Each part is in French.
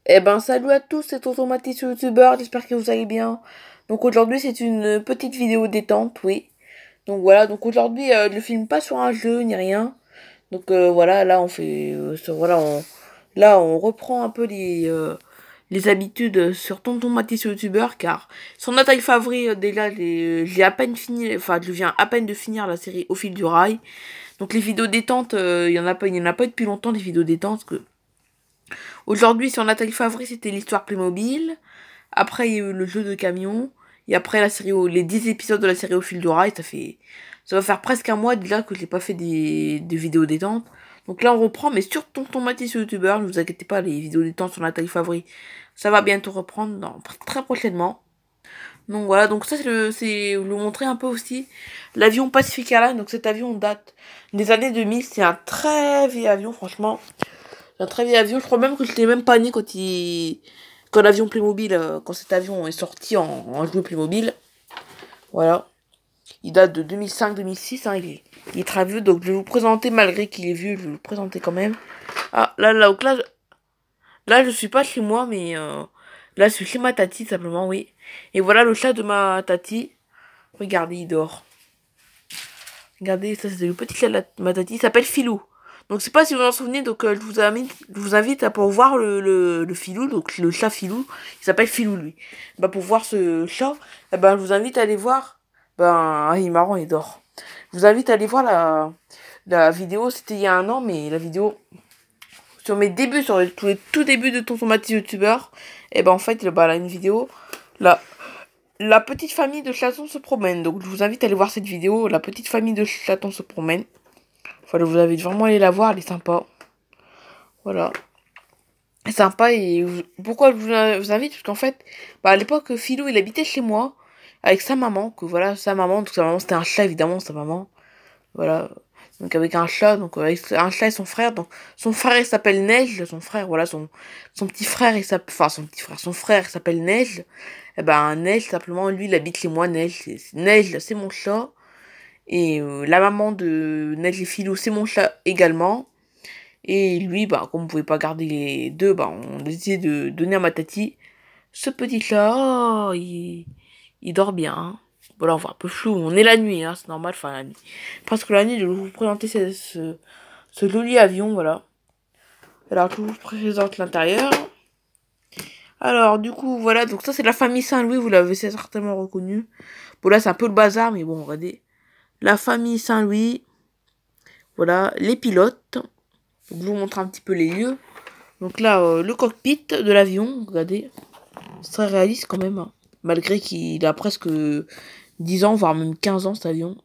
Eh ben, salut à tous, c'est Tonton Mathis sur YouTubeur, j'espère que vous allez bien. Donc aujourd'hui, c'est une petite vidéo détente, oui. Donc voilà, donc aujourd'hui, je ne filme pas sur un jeu ni rien. Donc voilà, là on fait, là on reprend un peu les habitudes sur Tonton Mathis sur YouTubeur, car sur Nathalie Favry, déjà, j'ai à peine fini, enfin, je viens à peine de finir la série Au fil du rail. Donc les vidéos détentes, il y en a pas depuis longtemps des vidéos détentes que aujourd'hui, sur Nathalie Favry, c'était l'histoire Playmobil. Après, il y a eu le jeu de camion. Et après, les 10 épisodes de la série Au fil du rail, ça va faire presque un mois déjà que j'ai pas fait des vidéos détentes. Donc là, on reprend, mais sur Tonton Mathis sur YouTubeur, ne vous inquiétez pas, les vidéos détentes sur Nathalie Favry, ça va bientôt reprendre très prochainement. Donc voilà, donc ça, c'est vous montrer un peu aussi l'avion Pacific Airlines. Donc cet avion date des années 2000, c'est un très vieil avion, franchement. C'est un très vieil avion. Je crois même que je l'ai même pas né quand l'avion Playmobil, quand cet avion est sorti en jeu Playmobil. Voilà. Il date de 2005-2006, hein, il est très vieux, donc je vais vous présenter, malgré qu'il est vieux, je vais vous le présenter quand même. Ah, là, je suis pas chez moi, mais là, je suis chez ma tati, simplement, oui. Et voilà le chat de ma tati. Regardez, il dort. Regardez, ça, c'est le petit chat de ma tati, il s'appelle Filou. Donc, je sais pas si vous vous en souvenez, donc je vous invite à pour voir le Filou, donc le chat Filou. Il s'appelle Filou, lui. Bah, pour voir ce chat, eh ben, je vous invite à aller voir. Ben, il est marrant, il dort. Je vous invite à aller voir la vidéo, c'était il y a un an, mais la vidéo sur mes débuts, sur tous les tout débuts de Tonton Mathis youtubeur, et ben en fait, bah, là, une vidéo, la, la petite famille de chatons se promène. Donc je vous invite à aller voir cette vidéo, la petite famille de chatons se promène. Voilà, je vous invite vraiment à aller la voir, elle est sympa. Voilà. Elle est sympa et pourquoi je vous invite? Parce qu'en fait, bah, à l'époque, Philou, il habitait chez moi avec sa maman, que voilà, sa maman, donc sa maman c'était un chat évidemment, sa maman. Voilà. Donc avec un chat, donc avec un chat et son frère. Donc son frère il s'appelle Neige, son frère, voilà, son petit frère, enfin son petit frère, son frère s'appelle Neige. Et ben Neige, simplement, lui, il habite chez moi, Neige. Neige, c'est mon chat. Et la maman de Neige et Philou, c'est mon chat également. Et lui, bah, comme on pouvait pas garder les deux, bah, on a décidé de donner à ma tati ce petit chat. Oh, il dort bien, hein. Voilà, on voit un peu flou. On est la nuit, hein, c'est normal, enfin la nuit. Presque la nuit, je vais vous présenter ce joli avion, voilà. Alors, je vous présente l'intérieur. Alors, du coup, voilà, donc ça, c'est la famille Saint-Louis, vous l'avez certainement reconnu. Bon, là, c'est un peu le bazar, mais bon, regardez. La famille Saint-Louis, voilà, les pilotes. Donc, je vous montre un petit peu les lieux. Donc là, le cockpit de l'avion, regardez. C'est très réaliste quand même, hein. Malgré qu'il a presque 10 ans, voire même 15 ans, cet avion.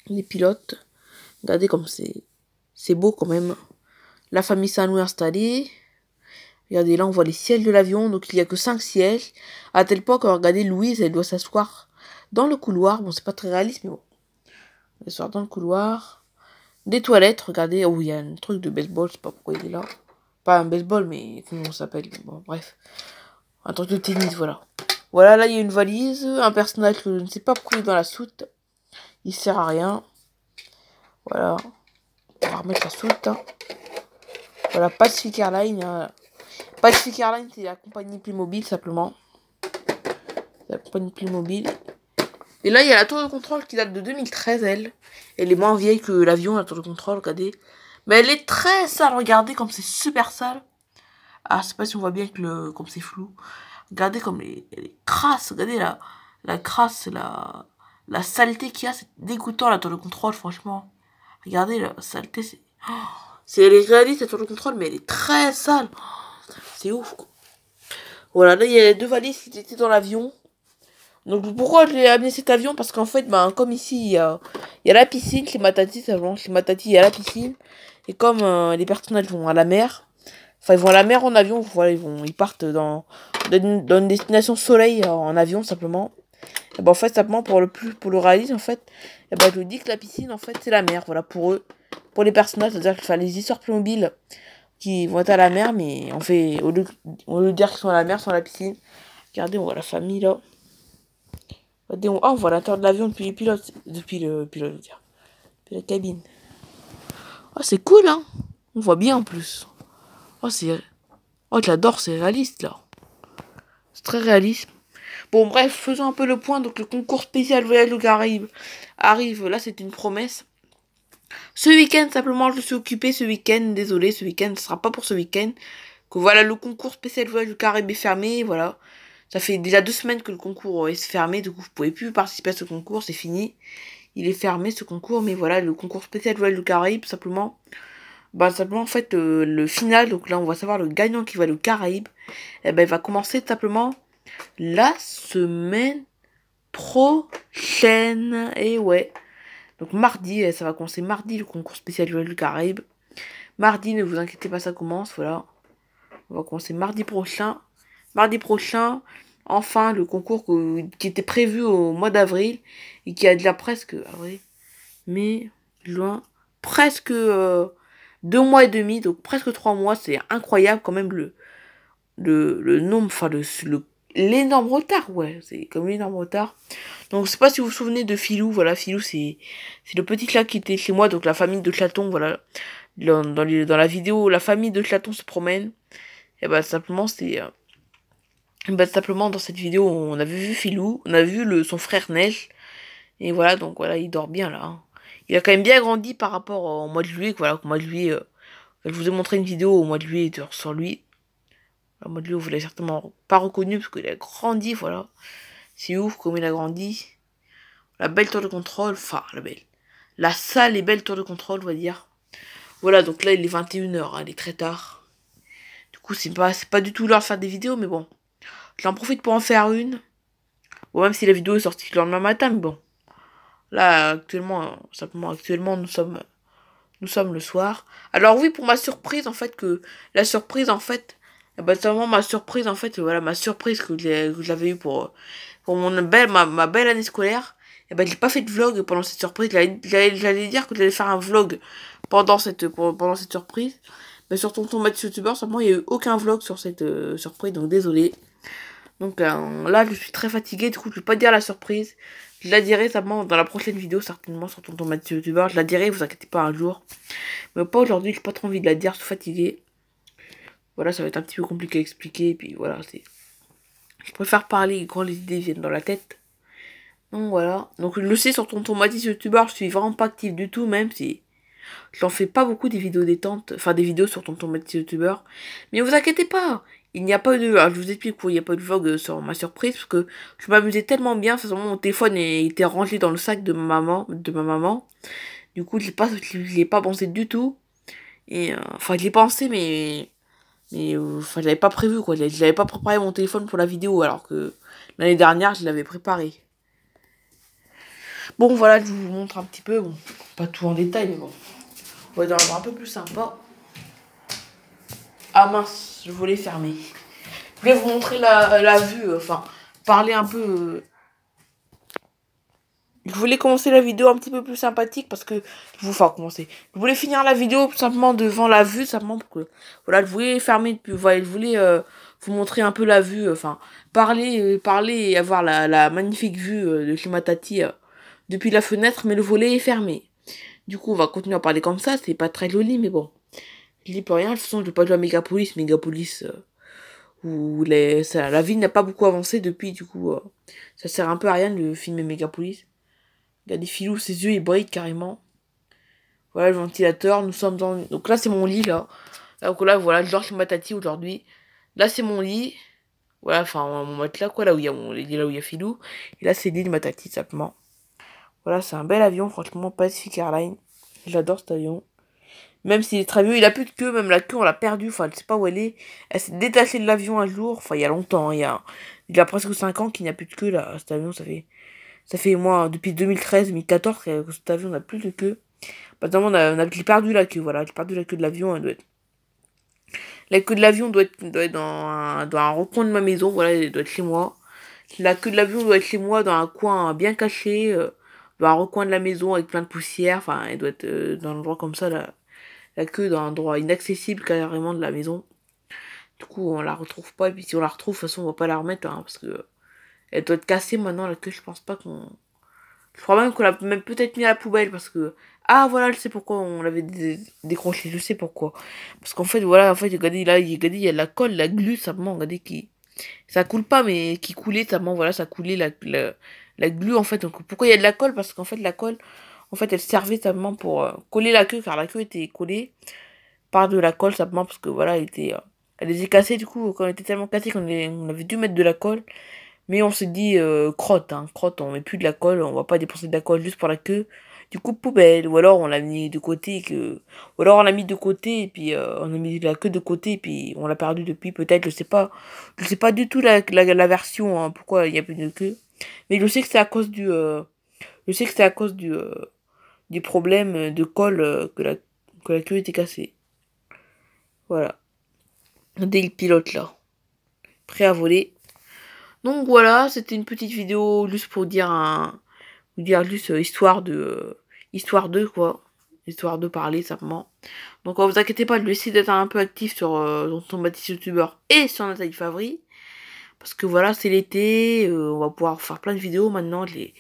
Les pilotes. Regardez comme c'est beau quand même. La famille Saint-Louis installée. Regardez, là, on voit les sièges de l'avion. Donc, il n'y a que 5 sièges. À tel point que, regardez, Louise, elle doit s'asseoir dans le couloir. Bon, c'est pas très réaliste, mais bon. Elle s'asseoir dans le couloir. Des toilettes, regardez. Oh, il y a un truc de baseball. Je sais pas pourquoi il est là. Pas un baseball, mais comment ça s'appelle? Bon, bref. Un truc de tennis, voilà. Voilà, là, il y a une valise. Un personnage que je ne sais pas pourquoi il est dans la soute. Il sert à rien. Voilà. On va remettre la soute, hein. Voilà, Pacific Airlines, hein. Pacific Airlines, c'est la compagnie Playmobil, simplement. La compagnie Playmobil. Et là, il y a la tour de contrôle qui date de 2013, elle. Elle est moins vieille que l'avion, la tour de contrôle, regardez. Mais elle est très sale, regardez comme c'est super sale. Ah, je sais pas si on voit bien comme c'est flou. Regardez comme elle est crasse, regardez la crasse, la saleté qu'il y a, c'est dégoûtant la tour de contrôle, franchement. Regardez la saleté, elle est réaliste la tour de contrôle, mais elle est très sale. C'est ouf, quoi. Voilà, là il y a les deux valises qui étaient dans l'avion. Donc pourquoi je l'ai amené cet avion? Parce qu'en fait, ben, comme ici, il y a la piscine chez ma tati, chez ma tati, il y a la piscine. Et comme les personnages vont à la mer, enfin ils vont à la mer en avion, voilà, ils partent dans une destination soleil en avion simplement. Et ben en fait, simplement pour le réaliser, en fait, et ben je dis que la piscine, en fait, c'est la mer, voilà, pour eux. Pour les personnages, c'est-à-dire que les histoires Playmobil qui vont être à la mer, mais on fait, au lieu de dire qu'ils sont à la mer, ils sont à la piscine. Regardez, on voit la famille là. Regardez, on voit l'intérieur de l'avion depuis le pilote, je veux dire, depuis la cabine. Oh, c'est cool, hein. On voit bien en plus. Oh, Oh, j'adore, c'est réaliste, là. C'est très réaliste. Bon, bref, faisons un peu le point. Donc, le concours spécial Voyage aux Caraïbes arrive. Là, c'est une promesse. Ce week-end, simplement, je suis occupée ce week-end. Désolé, ce week-end, ce sera pas pour ce week-end. Que voilà, le concours spécial Voyage aux Caraïbes est fermé. Voilà. Ça fait déjà 2 semaines que le concours est fermé. Du coup, vous pouvez plus participer à ce concours. C'est fini. Il est fermé, ce concours. Mais voilà, le concours spécial Voyage aux Caraïbes, simplement. Bah, simplement, en fait, le final. Donc là, on va savoir le gagnant qui va aux Caraïbes. Et ben, il va commencer simplement la semaine prochaine. Et ouais. Donc mardi, ça va commencer mardi le concours spécial du Caraïbe. Mardi, ne vous inquiétez pas, ça commence, voilà. On va commencer mardi prochain. Mardi prochain, enfin, le concours qui était prévu au mois d'avril et qui a déjà presque avril, mai, juin, presque 2 mois et demi, donc presque 3 mois. C'est incroyable quand même le nombre, enfin l'énorme retard, ouais, c'est comme l'énorme retard. Donc, je sais pas si vous vous souvenez de Filou, voilà, Filou, c'est le petit chat qui était chez moi, donc la famille de chatons, voilà. Dans la vidéo, la famille de chatons se promène. Et bah, simplement, simplement, dans cette vidéo, on a vu Filou, on a vu son frère Neige. Et voilà, donc voilà, il dort bien, là. Hein. Il a quand même bien grandi par rapport au mois de juillet, voilà, au mois de juillet. Je vous ai montré une vidéo au mois de juillet sur lui. Au mois de juillet, vous l'avez certainement pas reconnu, parce qu'il a grandi, voilà. C'est ouf comme il a grandi. La belle tour de contrôle, enfin la belle. La sale et belle tour de contrôle, on va dire. Voilà, donc là il est 21h, hein, il est très tard. Du coup c'est pas du tout l'heure de faire des vidéos, mais bon. J'en profite pour en faire une. Bon, même si la vidéo est sortie le lendemain matin, mais bon. Là, actuellement, simplement actuellement, nous sommes le soir. Alors oui, pour ma surprise, en fait, la surprise, en fait, bah, simplement ma surprise, en fait, voilà, ma surprise que j'avais eue pour ma belle année scolaire, et ben j'ai pas fait de vlog pendant cette surprise. J'allais dire que j'allais faire un vlog pendant cette surprise. Mais sur Tonton Mathieu YouTubeur, simplement il n'y a eu aucun vlog sur cette surprise, donc désolé. Donc là je suis très fatiguée, du coup je vais pas dire la surprise. Je la dirai simplement dans la prochaine vidéo, certainement sur Tonton Mathieu YouTubeur. Je la dirai, vous inquiétez pas, un jour. Mais pas aujourd'hui, j'ai pas trop envie de la dire, je suis fatiguée. Voilà, ça va être un petit peu compliqué à expliquer, et puis voilà, je préfère parler quand les idées viennent dans la tête. Donc voilà. Donc je le sais sur Tonton Mathis YouTubeur, je suis vraiment pas active du tout, même si j'en fais pas beaucoup des vidéos détente, enfin des vidéos sur Tonton Mathis YouTubeur. Mais ne vous inquiétez pas, il n'y a pas de... Alors je vous explique pourquoi il n'y a pas de vlog sur ma surprise, parce que je m'amusais tellement bien, de toute façon mon téléphone était rangé dans le sac de ma maman. Du coup je l'ai pas pensé du tout. Et enfin je l'ai pensé mais enfin je l'avais pas prévu quoi, je l'avais pas préparé mon téléphone pour la vidéo alors que l'année dernière je l'avais préparé. Bon, voilà, je vous montre un petit peu. Bon, pas tout en détail, mais bon. On va dans un peu plus sympa. Ah mince, je voulais fermer. Je vais vous montrer la vue, enfin, parler un peu. Je voulais commencer la vidéo un petit peu plus sympathique parce que. Enfin, commencer. Je voulais finir la vidéo simplement devant la vue, simplement pour que. Voilà, je voulais fermer depuis. Voilà, je voulais vous montrer un peu la vue, enfin, parler et avoir la magnifique vue de chez ma tati depuis la fenêtre, mais le volet est fermé. Du coup, on va continuer à parler comme ça, c'est pas très joli, mais bon. Je dis plus rien, de toute façon, je vais pas jouer à Megapolis, où la ville n'a pas beaucoup avancé depuis, du coup, ça sert un peu à rien de filmer Megapolis. Il y a des filous, ses yeux, ils brillent carrément. Voilà, le ventilateur, nous sommes dans... Donc là, c'est mon lit, là. Donc là, voilà, je dors chez ma tati aujourd'hui. Là, c'est mon lit. Voilà, enfin, mon matelas, quoi, là où il y a là où il y a Filou. Et là, c'est le lit de ma tati, simplement. Voilà, c'est un bel avion, franchement, Pacific Airlines. J'adore cet avion. Même s'il est très vieux, il a plus de queue, même la queue on l'a perdue, enfin je sais pas où elle est. Elle s'est détachée de l'avion un jour, enfin il y a longtemps, hein, il y a presque 5 ans qu'il n'y a plus de queue là, cet avion ça fait moi depuis 2013-2014 que cet avion n'a plus de queue. Maintenant j'ai perdu la queue, voilà, j'ai perdu la queue de l'avion, la queue de l'avion doit être dans un recoin de ma maison, voilà, elle doit être chez moi. La queue de l'avion doit être chez moi dans un coin bien caché, dans un recoin de la maison avec plein de poussière, enfin elle doit être dans un endroit comme ça là. La queue dans un endroit inaccessible carrément de la maison. Du coup, on la retrouve pas. Et puis si on la retrouve, de toute façon, on va pas la remettre, hein, parce que elle doit être cassée maintenant, la queue. Je pense pas Je crois même qu'on l'a même peut-être mis à la poubelle parce que... Ah voilà, je sais pourquoi on l'avait décroché, je sais pourquoi. Parce qu'en fait, voilà, en fait, regardez, là, regardez, il y a la colle, la glu, ça ment, regardez, qui... Ça coule pas, mais qui coulait, ça ment, voilà, ça coulait la glu, en fait. Donc pourquoi il y a de la colle? Parce qu'en fait, la colle, en fait, elle servait simplement pour coller la queue, car la queue était collée par de la colle, simplement parce que, voilà, elle était cassée, du coup, quand elle était tellement cassée on avait dû mettre de la colle. Mais on s'est dit, crotte, hein, crotte, on met plus de la colle, on va pas dépenser de la colle juste pour la queue. Du coup, poubelle, ou alors on l'a mis de côté, ou alors on l'a mis de côté, et puis on a mis la queue de côté, et puis on l'a perdu depuis, peut-être, je sais pas du tout la version, hein, pourquoi il y a plus de queue. Mais je sais que c'est à cause je sais que c'est à cause du problème de colle que la queue était cassée. Voilà. Dès le pilote là, prêt à voler. Donc voilà, c'était une petite vidéo juste pour dire juste histoire de quoi, histoire de parler simplement. Donc vous inquiétez pas, je vais essayer d'être un peu actif sur Tonton Baptiste youtubeur et sur Nathalie Favry, parce que voilà, c'est l'été, on va pouvoir faire plein de vidéos maintenant. Je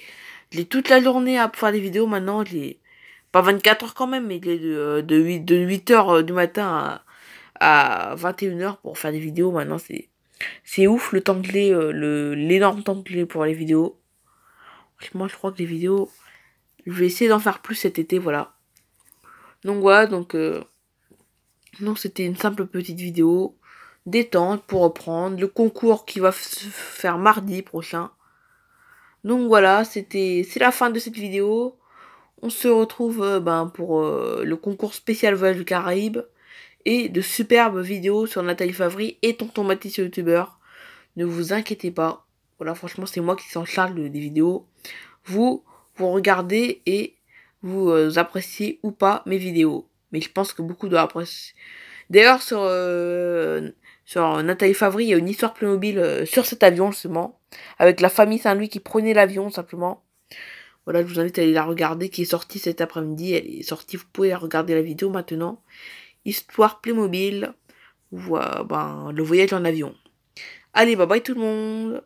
l'ai toute la journée à faire des vidéos maintenant. Je l'ai pas 24 heures quand même, mais je l'ai de 8 heures du matin à 21 heures pour faire des vidéos maintenant. C'est ouf le temps que j'ai, l'énorme temps que j'ai pour les vidéos. Moi, je crois que les vidéos, je vais essayer d'en faire plus cet été, voilà. Donc voilà, donc c'était une simple petite vidéo détente pour reprendre le concours qui va se faire mardi prochain. Donc voilà, c'est la fin de cette vidéo. On se retrouve pour le concours spécial Voyage du Caraïbe et de superbes vidéos sur Nathalie Favry et Tonton Mathis sur youtubeur. Ne vous inquiétez pas. Voilà, franchement, c'est moi qui s'en charge des vidéos. Vous regardez et vous appréciez ou pas mes vidéos. Mais je pense que beaucoup doivent apprécier. D'ailleurs, sur Nathalie Favry, il y a une histoire Playmobil sur cet avion, justement, avec la famille Saint-Louis qui prenait l'avion, simplement. Voilà, je vous invite à aller la regarder, qui est sortie cet après-midi. Elle est sortie, vous pouvez regarder la vidéo maintenant. Histoire Playmobil, le voyage en avion. Allez, bye bye tout le monde!